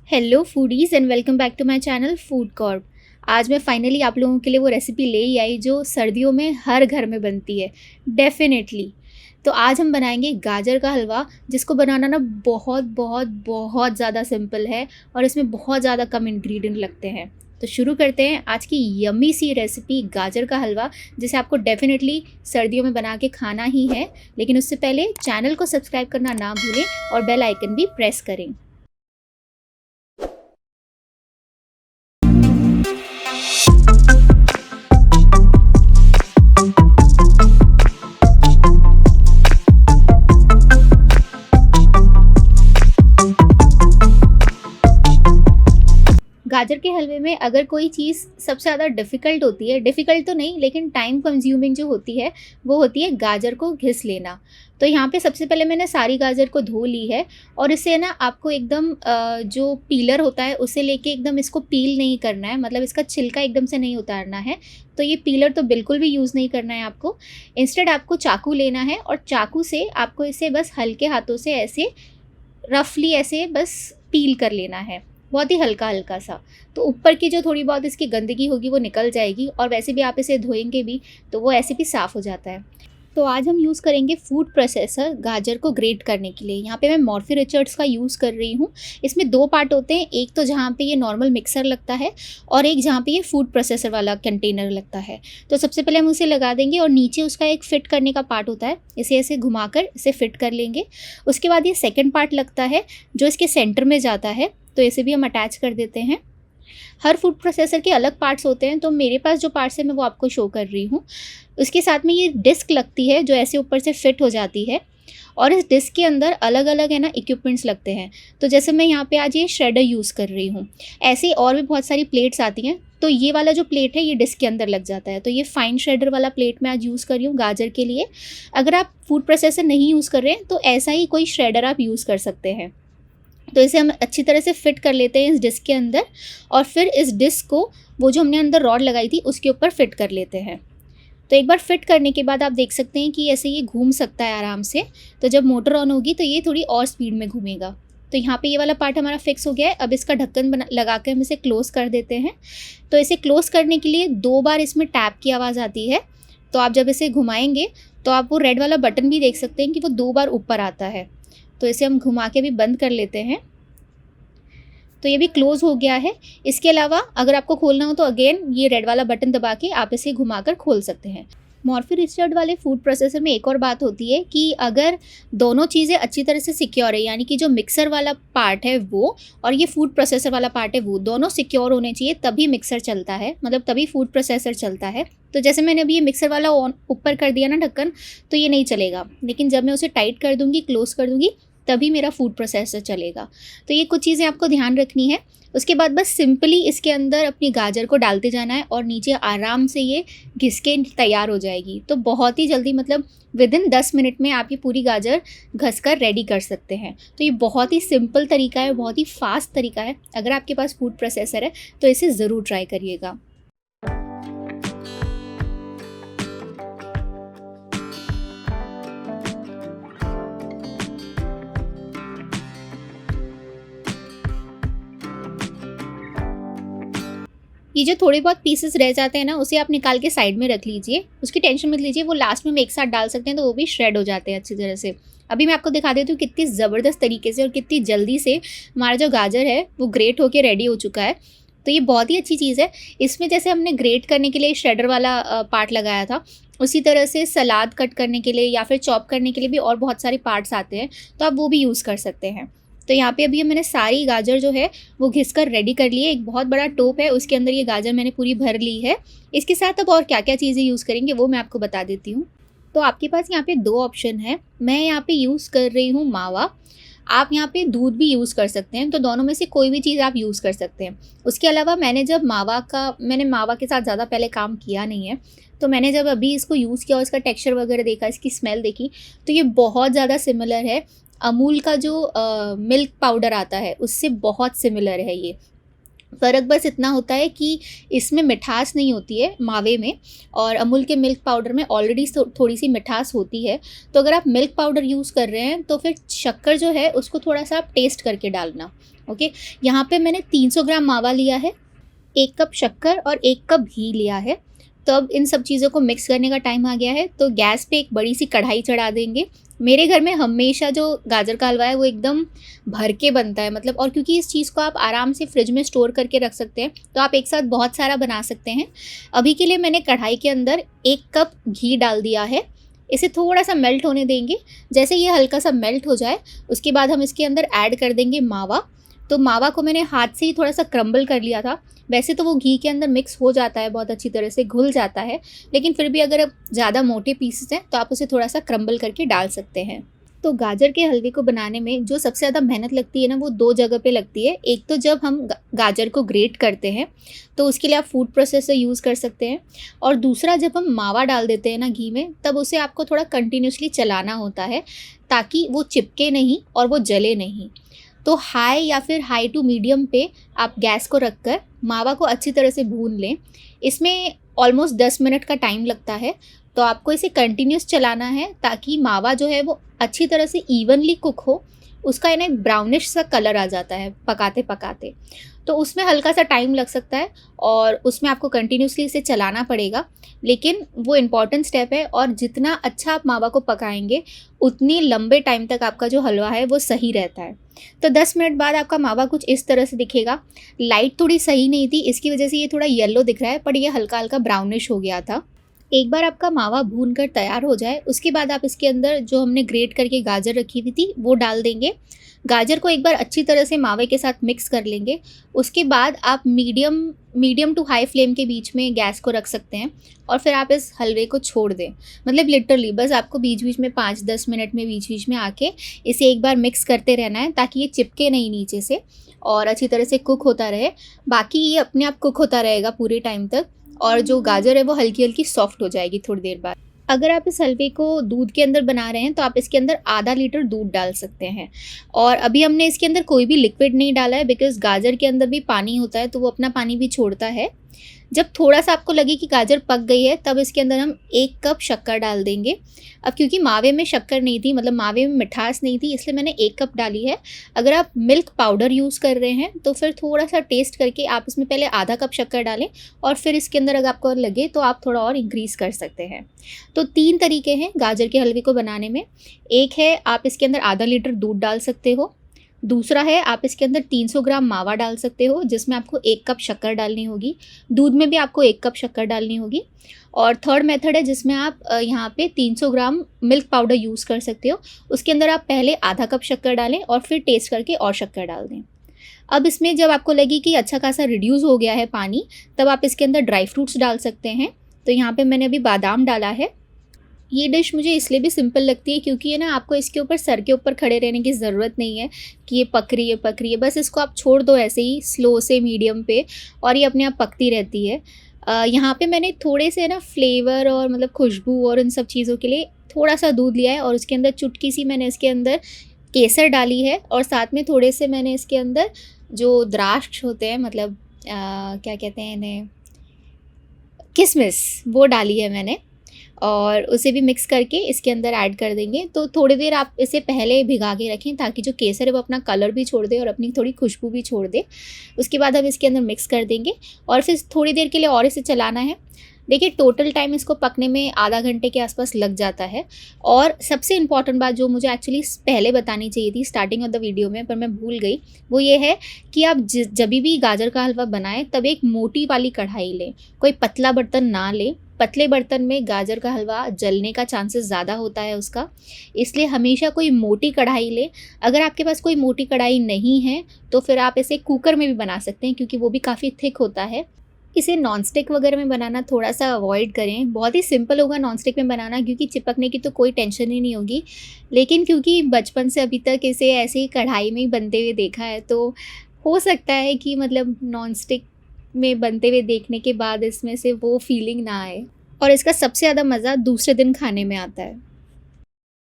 Hello foodies and welcome back to my channel food corp. आज मैं finally आप लोगों के लिए वो रेसिपी ले ही आई जो सर्दियों में हर घर में बनती है डेफिनेटली। तो आज हम बनाएंगे गाजर का हलवा, जिसको बनाना ना बहुत बहुत बहुत ज़्यादा सिंपल है और इसमें बहुत ज़्यादा कम इंग्रेडिएंट लगते हैं। तो शुरू करते हैं आज की यम्मी सी रेसिपी गाजर का हलवा, जिसे आपको डेफिनेटली सर्दियों में बना के खाना ही है। लेकिन उससे पहले चैनल को सब्सक्राइब करना ना भूलें और बेल आइकन भी प्रेस करें। गाजर के हलवे में अगर कोई चीज़ सबसे ज़्यादा डिफ़िकल्ट होती है, डिफ़िकल्ट तो नहीं लेकिन टाइम कंज्यूमिंग जो होती है, वो होती है गाजर को घिस लेना। तो यहाँ पे सबसे पहले मैंने सारी गाजर को धो ली है और इसे ना आपको एकदम जो पीलर होता है उसे लेके एकदम इसको पील नहीं करना है, मतलब इसका छिलका एकदम से नहीं उतारना है। तो ये पीलर तो बिल्कुल भी यूज़ नहीं करना है आपको। इंस्टेड आपको चाकू लेना है और चाकू से आपको इसे बस हल्के हाथों से ऐसे रफली ऐसे बस पील कर लेना है, बहुत ही हल्का हल्का सा। तो ऊपर की जो थोड़ी बहुत इसकी गंदगी होगी वो निकल जाएगी और वैसे भी आप इसे धोएंगे भी तो वो ऐसे भी साफ़ हो जाता है। तो आज हम यूज़ करेंगे फूड प्रोसेसर गाजर को ग्रेट करने के लिए। यहाँ पे मैं मॉर्फी रिचर्ड्स का यूज़ कर रही हूँ। इसमें दो पार्ट होते हैं, एक तो जहाँ पे ये नॉर्मल मिक्सर लगता है और एक जहाँ पे ये फूड प्रोसेसर वाला कंटेनर लगता है। तो सबसे पहले हम उसे लगा देंगे और नीचे उसका एक फ़िट करने का पार्ट होता है, इसे ऐसे घुमाकर इसे फ़िट कर लेंगे। उसके बाद ये सेकेंड पार्ट लगता है जो इसके सेंटर में जाता है, तो इसे भी हम अटैच कर देते हैं। हर फूड प्रोसेसर के अलग पार्ट्स होते हैं, तो मेरे पास जो पार्ट्स है मैं वो आपको शो कर रही हूँ। उसके साथ में ये डिस्क लगती है जो ऐसे ऊपर से फिट हो जाती है और इस डिस्क के अंदर अलग अलग है ना इक्विपमेंट्स लगते हैं। तो जैसे मैं यहाँ पे आज ये श्रेडर यूज़ कर रही हूँ, ऐसे ही और भी बहुत सारी प्लेट्स आती हैं। तो ये वाला जो प्लेट है ये डिस्क के अंदर लग जाता है, तो ये फाइन श्रेडर वाला प्लेट मैं आज यूज़ कर रही हूँ गाजर के लिए। अगर आप फूड प्रोसेसर नहीं यूज़ कर रहे हैं तो ऐसा ही कोई श्रेडर आप यूज़ कर सकते हैं। तो इसे हम अच्छी तरह से फिट कर लेते हैं इस डिस्क के अंदर और फिर इस डिस्क को वो जो हमने अंदर रॉड लगाई थी उसके ऊपर फिट कर लेते हैं। तो एक बार फिट करने के बाद आप देख सकते हैं कि ऐसे ये घूम सकता है आराम से। तो जब मोटर ऑन होगी तो ये थोड़ी और स्पीड में घूमेगा। तो यहाँ पे ये वाला पार्ट हमारा फिक्स हो गया है। अब इसका ढक्कन लगा के हम इसे क्लोज़ कर देते हैं। तो इसे क्लोज़ करने के लिए 2 बार इसमें टैप की आवाज़ आती है। तो आप जब इसे घुमाएंगे तो आप वो रेड वाला बटन भी देख सकते हैं कि वो 2 बार ऊपर आता है। तो इसे हम घुमा के भी बंद कर लेते हैं। तो ये भी क्लोज़ हो गया है। इसके अलावा अगर आपको खोलना हो तो अगेन ये रेड वाला बटन दबा के आप इसे घुमाकर खोल सकते हैं। मॉर्फी रिचर्ड वाले फूड प्रोसेसर में एक और बात होती है कि अगर दोनों चीज़ें अच्छी तरह से सिक्योर है, यानी कि जो मिक्सर वाला पार्ट है वो और ये फूड प्रोसेसर वाला पार्ट है वो दोनों सिक्योर होने चाहिए, तभी मिक्सर चलता है, मतलब तभी फूड प्रोसेसर चलता है। तो जैसे मैंने अभी ये मिक्सर वाला ऑन ऊपर कर दिया ना ढक्कन, तो ये नहीं चलेगा, लेकिन जब मैं उसे टाइट कर दूँगी, क्लोज़ कर दूँगी, तभी मेरा फूड प्रोसेसर चलेगा। तो ये कुछ चीज़ें आपको ध्यान रखनी है। उसके बाद बस सिंपली इसके अंदर अपनी गाजर को डालते जाना है और नीचे आराम से ये घिस के तैयार हो जाएगी। तो बहुत ही जल्दी, मतलब विदिन 10 मिनट में आप ये पूरी गाजर घस कर रेडी कर सकते हैं। तो ये बहुत ही सिंपल तरीका है, बहुत ही फास्ट तरीका है। अगर आपके पास फूड प्रोसेसर है तो इसे ज़रूर ट्राई करिएगा। ये जो थोड़े बहुत पीसेस रह जाते हैं ना, उसे आप निकाल के साइड में रख लीजिए, उसकी टेंशन मत लीजिए, वो लास्ट में हम एक साथ डाल सकते हैं तो वो भी श्रेड हो जाते हैं अच्छी तरह से। अभी मैं आपको दिखा देती हूँ कितनी ज़बरदस्त तरीके से और कितनी जल्दी से हमारा जो गाजर है वो ग्रेट होके रेडी हो चुका है। तो ये बहुत ही अच्छी चीज़ है। इसमें जैसे हमने ग्रेट करने के लिए श्रेडर वाला पार्ट लगाया था, उसी तरह से सलाद कट करने के लिए या फिर चॉप करने के लिए भी और बहुत सारे पार्ट्स आते हैं, तो आप वो भी यूज़ कर सकते हैं। तो यहाँ पे अभी मैंने सारी गाजर जो है वो घिस कर रेडी कर ली है। एक बहुत बड़ा टोप है, उसके अंदर ये गाजर मैंने पूरी भर ली है। इसके साथ अब और क्या क्या चीज़ें यूज़ करेंगे वो मैं आपको बता देती हूँ। तो आपके पास यहाँ पे 2 ऑप्शन है। मैं यहाँ पे यूज़ कर रही हूँ मावा, आप यहाँ पे दूध भी यूज़ कर सकते हैं। तो दोनों में से कोई भी चीज़ आप यूज़ कर सकते हैं। उसके अलावा मैंने मावा के साथ ज़्यादा पहले काम किया नहीं है, तो मैंने जब अभी इसको यूज़ किया और इसका टेक्सचर वगैरह देखा, इसकी स्मेल देखी, तो ये बहुत ज़्यादा सिमिलर है अमूल का जो मिल्क पाउडर आता है उससे बहुत सिमिलर है ये। फ़र्क बस इतना होता है कि इसमें मिठास नहीं होती है मावे में, और अमूल के मिल्क पाउडर में ऑलरेडी थोड़ी सी मिठास होती है। तो अगर आप मिल्क पाउडर यूज़ कर रहे हैं तो फिर शक्कर जो है उसको थोड़ा सा आप टेस्ट करके डालना। ओके, यहाँ पे मैंने 300 ग्राम मावा लिया है, 1 कप शक्कर और 1 कप घी लिया है। तो अब इन सब चीज़ों को मिक्स करने का टाइम आ गया है, तो गैस पे एक बड़ी सी कढ़ाई चढ़ा देंगे। मेरे घर में हमेशा जो गाजर का हलवा है वो एकदम भर के बनता है, मतलब, और क्योंकि इस चीज़ को आप आराम से फ्रिज में स्टोर करके रख सकते हैं, तो आप एक साथ बहुत सारा बना सकते हैं। अभी के लिए मैंने कढ़ाई के अंदर 1 कप घी डाल दिया है। इसे थोड़ा सा मेल्ट होने देंगे। जैसे ये हल्का सा मेल्ट हो जाए उसके बाद हम इसके अंदर ऐड कर देंगे मावा। तो मावा को मैंने हाथ से ही थोड़ा सा क्रम्बल कर लिया था। वैसे तो वो घी के अंदर मिक्स हो जाता है, बहुत अच्छी तरह से घुल जाता है, लेकिन फिर भी अगर ज़्यादा मोटे पीसेस हैं तो आप उसे थोड़ा सा क्रम्बल करके डाल सकते हैं। तो गाजर के हलवे को बनाने में जो सबसे ज़्यादा मेहनत लगती है ना, वो 2 जगह पे लगती है। एक तो जब हम गाजर को ग्रेट करते हैं तो उसके लिए आप फूड प्रोसेसर यूज़ कर सकते हैं, और दूसरा जब हम मावा डाल देते हैं ना घी में, तब उसे आपको थोड़ा कंटिन्यूसली चलाना होता है ताकि वो चिपके नहीं और वो जले नहीं। तो हाई या फिर हाई टू मीडियम पे आप गैस को रख कर मावा को अच्छी तरह से भून लें। इसमें ऑलमोस्ट 10 मिनट का टाइम लगता है, तो आपको इसे कंटिन्यूस चलाना है ताकि मावा जो है वो अच्छी तरह से इवनली कुक हो। उसका एक ब्राउनिश सा कलर आ जाता है पकाते पकाते, तो उसमें हल्का सा टाइम लग सकता है और उसमें आपको कंटिन्यूसली इसे चलाना पड़ेगा। लेकिन वो इम्पॉर्टेंट स्टेप है, और जितना अच्छा आप मावा को पकाएंगे उतनी लंबे टाइम तक आपका जो हलवा है वो सही रहता है। तो 10 मिनट बाद आपका मावा कुछ इस तरह से दिखेगा। लाइट थोड़ी सही नहीं थी, इसकी वजह से ये थोड़ा येलो दिख रहा है, पर ये हल्का हल्का ब्राउनिश हो गया था। एक बार आपका मावा भून कर तैयार हो जाए उसके बाद आप इसके अंदर जो हमने ग्रेट करके गाजर रखी हुई थी वो डाल देंगे। गाजर को एक बार अच्छी तरह से मावे के साथ मिक्स कर लेंगे। उसके बाद आप मीडियम टू हाई फ्लेम के बीच में गैस को रख सकते हैं, और फिर आप इस हलवे को छोड़ दें। मतलब लिटरली बस आपको बीच बीच में 5-10 मिनट में बीच बीच में आके इसे एक बार मिक्स करते रहना है ताकि ये चिपके नहीं नीचे से, और अच्छी तरह से कुक होता रहे। बाकी ये अपने आप कुक होता रहेगा पूरे टाइम तक, और जो गाजर है वो हल्की हल्की सॉफ्ट हो जाएगी थोड़ी देर बाद। अगर आप इस हलवे को दूध के अंदर बना रहे हैं तो आप इसके अंदर आधा लीटर दूध डाल सकते हैं। और अभी हमने इसके अंदर कोई भी लिक्विड नहीं डाला है, बिकॉज गाजर के अंदर भी पानी होता है तो वो अपना पानी भी छोड़ता है। जब थोड़ा सा आपको लगे कि गाजर पक गई है तब इसके अंदर हम 1 कप शक्कर डाल देंगे। अब क्योंकि मावे में शक्कर नहीं थी, मतलब मावे में मिठास नहीं थी, इसलिए मैंने 1 कप डाली है। अगर आप मिल्क पाउडर यूज़ कर रहे हैं तो फिर थोड़ा सा टेस्ट करके आप इसमें पहले आधा कप शक्कर डालें, और फिर इसके अंदर अगर आपको लगे तो आप थोड़ा और इंक्रीज़ कर सकते हैं। तो 3 तरीके हैं गाजर के हलवे को बनाने में। एक है आप इसके अंदर आधा लीटर दूध डाल सकते हो, दूसरा है आप इसके अंदर 300 ग्राम मावा डाल सकते हो जिसमें आपको 1 कप शक्कर डालनी होगी, दूध में भी आपको 1 कप शक्कर डालनी होगी। और थर्ड मेथड है जिसमें आप यहाँ पे 300 ग्राम मिल्क पाउडर यूज़ कर सकते हो। उसके अंदर आप पहले आधा कप शक्कर डालें और फिर टेस्ट करके और शक्कर डाल दें। अब इसमें जब आपको लगे कि अच्छा खासा रिड्यूस हो गया है पानी, तब आप इसके अंदर ड्राई फ्रूट्स डाल सकते हैं। तो यहाँ पे मैंने अभी बादाम डाला है। ये डिश मुझे इसलिए भी सिंपल लगती है क्योंकि है ना, आपको इसके ऊपर सर के ऊपर खड़े रहने की ज़रूरत नहीं है कि ये पक रही है। बस इसको आप छोड़ दो ऐसे ही स्लो से मीडियम पे, और ये अपने आप पकती रहती है। यहाँ पे मैंने थोड़े से ना फ्लेवर और मतलब खुशबू और इन सब चीज़ों के लिए थोड़ा सा दूध लिया है, और उसके अंदर चुटकी सी मैंने इसके अंदर केसर डाली है, और साथ में थोड़े से मैंने इसके अंदर जो द्राक्ष होते हैं, मतलब क्या कहते हैं इन्हें, किशमिश, वो डाली है मैंने, और उसे भी मिक्स करके इसके अंदर ऐड कर देंगे। तो थोड़ी देर आप इसे पहले भिगा के रखें ताकि जो केसर है वो अपना कलर भी छोड़ दे और अपनी थोड़ी खुशबू भी छोड़ दे। उसके बाद हम इसके अंदर मिक्स कर देंगे और फिर थोड़ी देर के लिए और इसे चलाना है। देखिए टोटल टाइम इसको पकने में आधा घंटे के आसपास लग जाता है। और सबसे इम्पॉर्टेंट बात जो मुझे एक्चुअली पहले बतानी चाहिए थी स्टार्टिंग ऑफ द वीडियो में, पर मैं भूल गई, वो ये है कि आप जब भी गाजर का हलवा बनाएं तब एक मोटी वाली कढ़ाई लें, कोई पतला बर्तन ना लें। पतले बर्तन में गाजर का हलवा जलने का चांसेस ज़्यादा होता है उसका, इसलिए हमेशा कोई मोटी कढ़ाई लें। अगर आपके पास कोई मोटी कढ़ाई नहीं है तो फिर आप इसे कुकर में भी बना सकते हैं क्योंकि वो भी काफ़ी थिक होता है। इसे नॉनस्टिक वगैरह में बनाना थोड़ा सा अवॉइड करें। बहुत ही सिंपल होगा नॉनस्टिक में बनाना क्योंकि चिपकने की तो कोई टेंशन ही नहीं होगी। लेकिन क्योंकि बचपन से अभी तक इसे ऐसे ही कढ़ाई में ही बनते हुए देखा है तो हो सकता है कि मतलब नॉनस्टिक में बनते हुए देखने के बाद इसमें से वो फीलिंग ना आए। और इसका सबसे ज़्यादा मज़ा दूसरे दिन खाने में आता है।